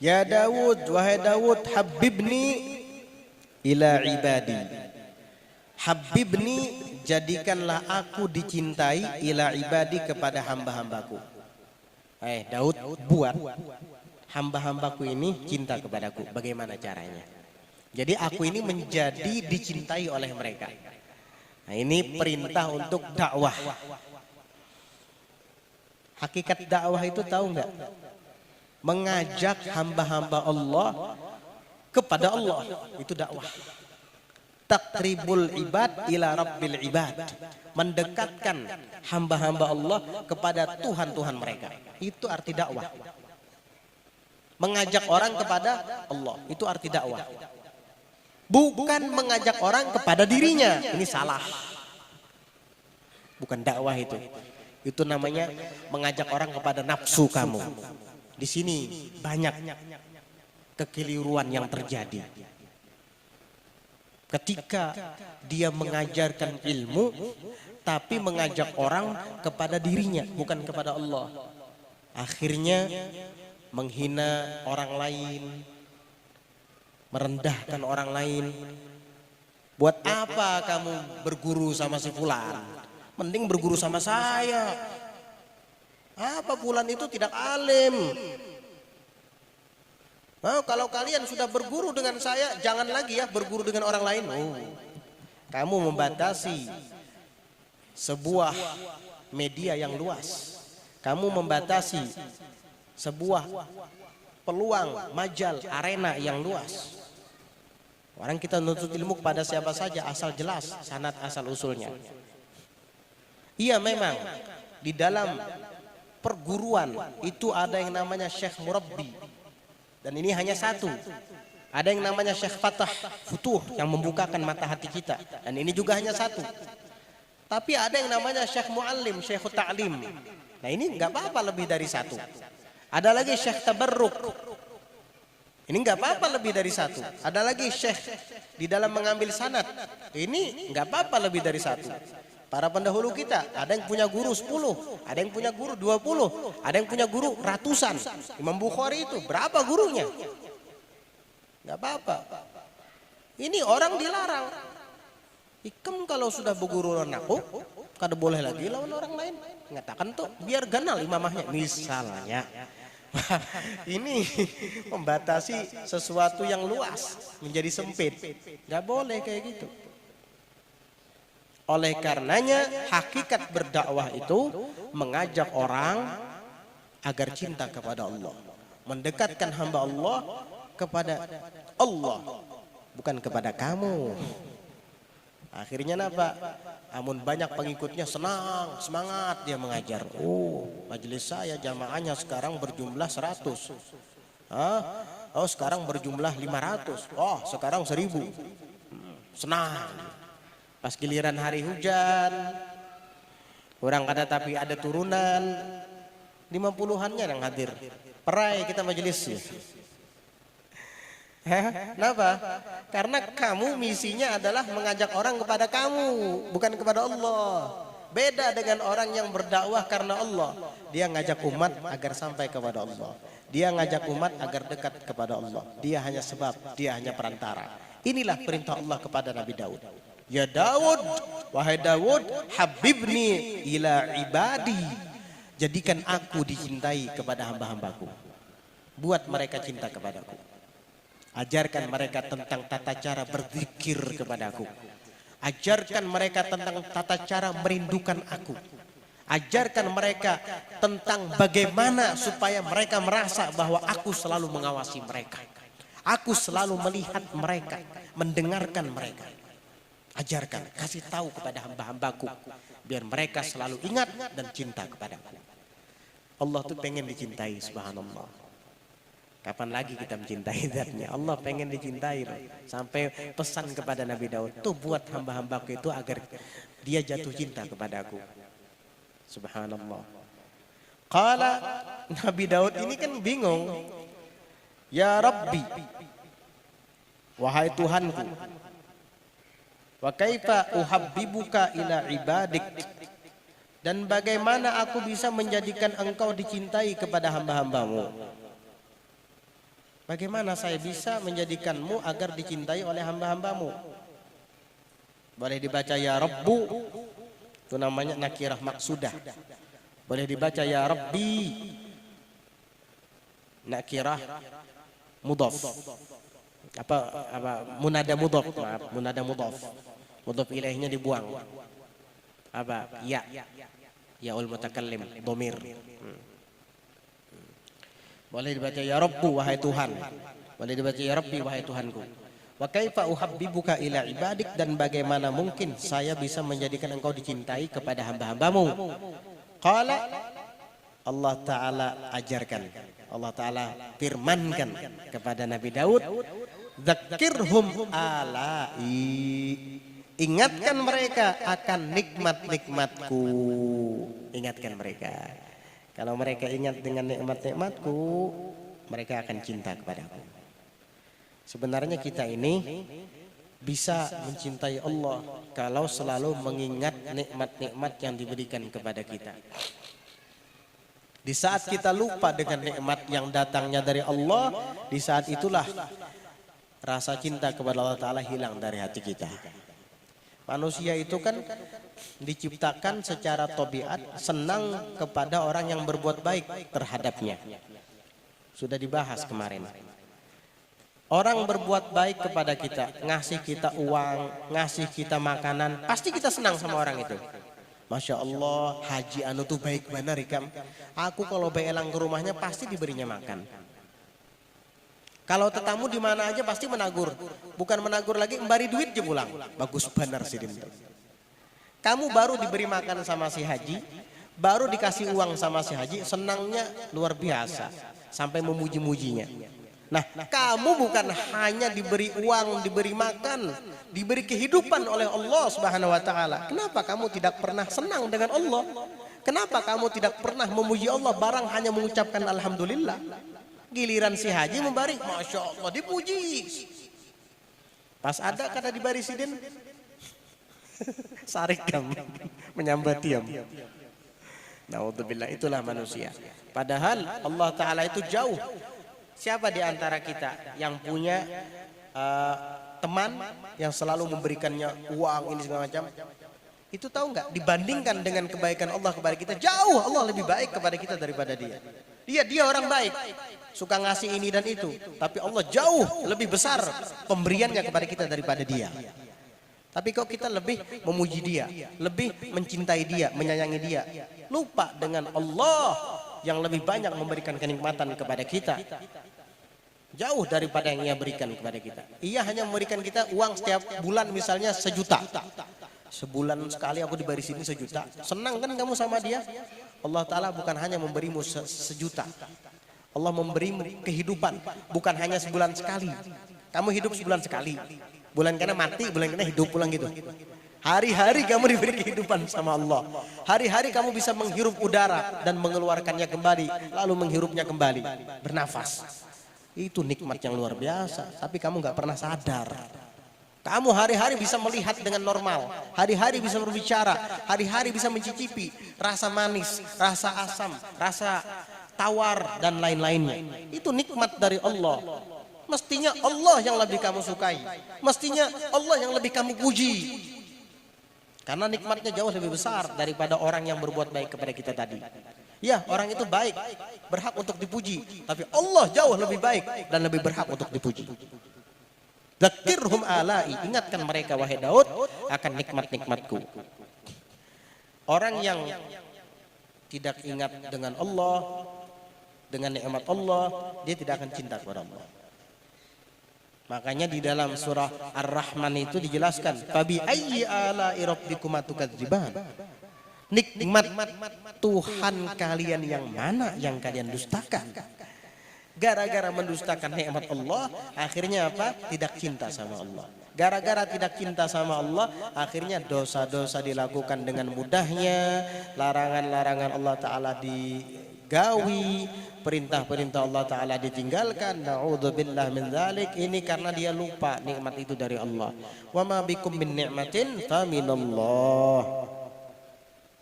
Ya Daud, wahai Daud, habibni ila ibadi. Habibni, jadikanlah aku dicintai, ila ibadi, kepada hamba-hambaku. Daud, buat hamba-hambaku ini cinta kepadaku. Bagaimana caranya? Jadi aku ini menjadi dicintai oleh mereka. Nah, ini perintah untuk dakwah. Hakikat dakwah itu tahu nggak? Mengajak hamba-hamba Allah kepada Allah, itu dakwah. Taqribul ibad ila rabbil ibad, mendekatkan hamba-hamba Allah kepada Tuhan-Tuhan mereka. Itu arti dakwah. Mengajak orang kepada Allah, itu arti dakwah. Bukan mengajak orang kepada dirinya, ini salah. Bukan dakwah itu. Itu namanya mengajak orang kepada nafsu kamu. Di sini banyak kekeliruan yang terjadi. Ketika dia mengajarkan ilmu, tapi mengajak orang kepada dirinya, bukan kepada Allah. Akhirnya menghina orang lain, merendahkan orang lain. Buat apa kamu berguru sama si fulan? Mending berguru sama saya. Apa fulan itu tidak alim. Nah, kalau kalian sudah berguru dengan saya, jangan lagi ya berguru dengan orang lain. Kamu membatasi sebuah media yang luas. Kamu membatasi sebuah peluang, majal, arena yang luas. Orang kita menuntut ilmu kepada siapa saja asal jelas sanad asal usulnya. Iya, memang di dalam perguruan itu ada yang namanya Syekh Murabbi, dan ini hanya satu. Ada yang namanya Syekh Fatah Futuh yang membukakan mata hati kita, dan ini juga hanya satu. Tapi ada yang namanya Syekh Muallim, Syekh Ta'lim. Nah, ini nggak apa-apa lebih dari satu. Ada lagi Syekh Tabarruk. Ini nggak apa-apa lebih dari satu. Ada lagi Syekh di dalam mengambil sanad. Ini nggak apa-apa lebih dari satu. Para pendahulu kita, ada yang punya guru 10, ada yang punya guru 20, ada yang punya guru ratusan. Imam Bukhari itu berapa gurunya? Nggak apa-apa. Ini orang dilarang. Ikam kalau sudah berguru lawan aku, kada boleh lagi lawan orang lain. Mengatakan tuh biar ganal imamahnya. Misalnya. Ini membatasi sesuatu yang luas menjadi sempit. Nggak boleh kayak gitu. Oleh karenanya hakikat berdakwah itu mengajak orang agar cinta kepada Allah, mendekatkan hamba Allah kepada Allah, bukan kepada kamu. Akhirnya apa? Amun banyak pengikutnya senang, semangat dia mengajar. Oh, majelis saya jamaahnya sekarang berjumlah 100. Oh, sekarang berjumlah 500. Oh, sekarang 1000. Senang. Pas giliran hari hujan, orang ada tapi ada turunan, 50-annya yang hadir. Perai kita majelis. Kenapa? Karena kamu misinya adalah mengajak orang kepada kamu, bukan kepada Allah. Beda dengan orang yang berdakwah karena Allah. Dia ngajak umat agar sampai kepada Allah. Dia ngajak umat agar dekat kepada Allah. Dia hanya sebab, dia hanya perantara. Inilah perintah Allah kepada Nabi Daud. Ya Daud, wahai Daud, habibni ila ibadi. Jadikan aku dicintai kepada hamba-hambaku. Buat mereka cinta kepadaku. Ajarkan mereka tentang tata cara berzikir kepadaku. Ajarkan mereka tentang tata cara merindukan aku. Ajarkan mereka tentang bagaimana supaya mereka merasa bahwa aku selalu mengawasi mereka. Aku selalu melihat mereka, mendengarkan mereka. Ajarkan, kasih tahu kepada hamba-hambaku biar mereka selalu ingat dan cinta kepadaku. Allah tuh pengen dicintai, subhanallah. Kapan lagi kita mencintai zatnya? Allah pengen dicintai loh. Sampai pesan kepada Nabi Daud, tuh buat hamba-hambaku itu agar dia jatuh cinta kepadaku. Subhanallah. Qala, Nabi Daud ini kan bingung. Ya Rabbi, wahai Tuhanku, wa kaifa uhabbibuka ila ibadik, dan bagaimana aku bisa menjadikan engkau dicintai kepada hamba-hambamu. Bagaimana saya bisa menjadikanmu agar dicintai oleh hamba-hambamu? Boleh dibaca ya Rabbu, itu namanya nakirah maksudah. Boleh dibaca ya Rabbi, nakirah mudhaf. Apa munada mudhaf, maaf, munada mudhaf. Mudhaf ilaihnya dibuang. Apa? Ya ul mutakallim, dhamir. Boleh dibaca ya Rabbu, wahai Tuhan. Boleh dibaca ya Rabbi, wahai Tuhanku. Wa kaifa uhabbibuka ila ibadik, dan bagaimana mungkin saya bisa menjadikan engkau dicintai kepada hamba-hambamu? Qala, Allah Ta'ala ajarkan, Allah Ta'ala firmankan kepada Nabi Daud, dzakirhum alai, ingatkan mereka akan nikmat-nikmatku. Ingatkan mereka. Kalau mereka ingat dengan nikmat-nikmatku, mereka akan cinta kepadaku. Sebenarnya kita ini bisa mencintai Allah kalau selalu mengingat nikmat-nikmat yang diberikan kepada kita. Di saat kita lupa dengan nikmat yang datangnya dari Allah, di saat itulah rasa cinta kepada Allah Ta'ala hilang dari hati kita. Manusia itu kan diciptakan secara tabiat senang kepada orang yang berbuat baik terhadapnya. Sudah dibahas kemarin. Orang berbuat baik kepada kita, ngasih kita uang, ngasih kita makanan, pasti kita senang sama orang itu. Masya Allah, Haji Anu tuh baik benar Ikam. Aku kalau beelang ke rumahnya pasti diberinya makan. Kalau tetamu di mana aja pasti menagur. Bukan menagur lagi, embari duit aja pulang. Bagus benar sih Dinten. Kamu baru diberi makan sama si Haji, baru dikasih uang sama si Haji, senangnya luar biasa. Sampai memuji-mujinya. Nah, kamu bukan hanya diberi uang, diberi makan, diberi kehidupan oleh Allah Subhanahu wa Ta'ala. Kenapa kamu tidak pernah senang dengan Allah? Kenapa kamu tidak pernah memuji Allah barang hanya mengucapkan alhamdulillah? Giliran si Haji memberi, Masya Allah, dipuji. Pas ada kata diberi sidin, sarikam, menyambat diam. Naudzubillah, itulah manusia. Padahal Allah Ta'ala itu jauh. Siapa di antara kita yang punya teman yang selalu memberikannya uang ini segala macam? Itu tahu nggak? Dibandingkan dengan kebaikan Allah kepada kita, jauh Allah lebih baik kepada kita daripada dia. Dia orang baik, suka ngasih ini dan itu. Tapi Allah jauh lebih besar pemberiannya kepada kita daripada dia. Tapi kok kita lebih memuji dia, lebih mencintai dia, menyayangi dia. Lupa dengan Allah yang lebih banyak memberikan kenikmatan kepada kita. Jauh daripada yang ia berikan kepada kita. Ia hanya memberikan kita uang setiap bulan misalnya 1 juta. Sebulan sekali aku diberi sini 1 juta. Senang kan kamu sama dia? Allah Ta'ala bukan hanya memberimu 1 juta. Allah memberimu kehidupan. Bukan hanya sebulan sekali. Kamu hidup sebulan sekali. Bulan kena mati, bulan kena hidup pulang gitu. Hari-hari kamu diberi kehidupan sama Allah. Hari-hari kamu bisa menghirup udara dan mengeluarkannya kembali. Lalu menghirupnya kembali. Bernafas. Itu nikmat yang luar biasa. Tapi kamu gak pernah sadar. Kamu hari-hari bisa melihat dengan normal. Hari-hari bisa berbicara. Hari-hari bisa mencicipi rasa manis, rasa asam, rasa tawar dan lain-lainnya. Itu nikmat dari Allah. Mestinya Allah yang lebih kamu sukai. Mestinya Allah yang lebih kamu puji. Karena nikmatnya jauh lebih besar daripada orang yang berbuat baik kepada kita tadi. Ya, orang itu baik, berhak untuk dipuji. Tapi Allah jauh lebih baik dan lebih berhak untuk dipuji. Dzakirhum alai, ingatkan mereka wahai Daud akan nikmat-nikmatku. Orang yang tidak ingat dengan Allah, dengan nikmat Allah, dia tidak akan cinta kepada Allah. Makanya di dalam surah Ar-Rahman itu dijelaskan, fabi ayyi ala'i rabbikuma tukadziban. Nikmat Tuhan kalian yang mana yang kalian dustakan? Gara-gara mendustakan nikmat Allah, akhirnya apa? Tidak cinta sama Allah. Gara-gara tidak cinta sama Allah, akhirnya dosa-dosa dilakukan dengan mudahnya, larangan-larangan Allah Ta'ala digawi, perintah-perintah Allah Ta'ala ditinggalkan. Na'udzubillah min dzalik. Ini karena dia lupa nikmat itu dari Allah. Wa ma bikum min ni'matin fa minallah.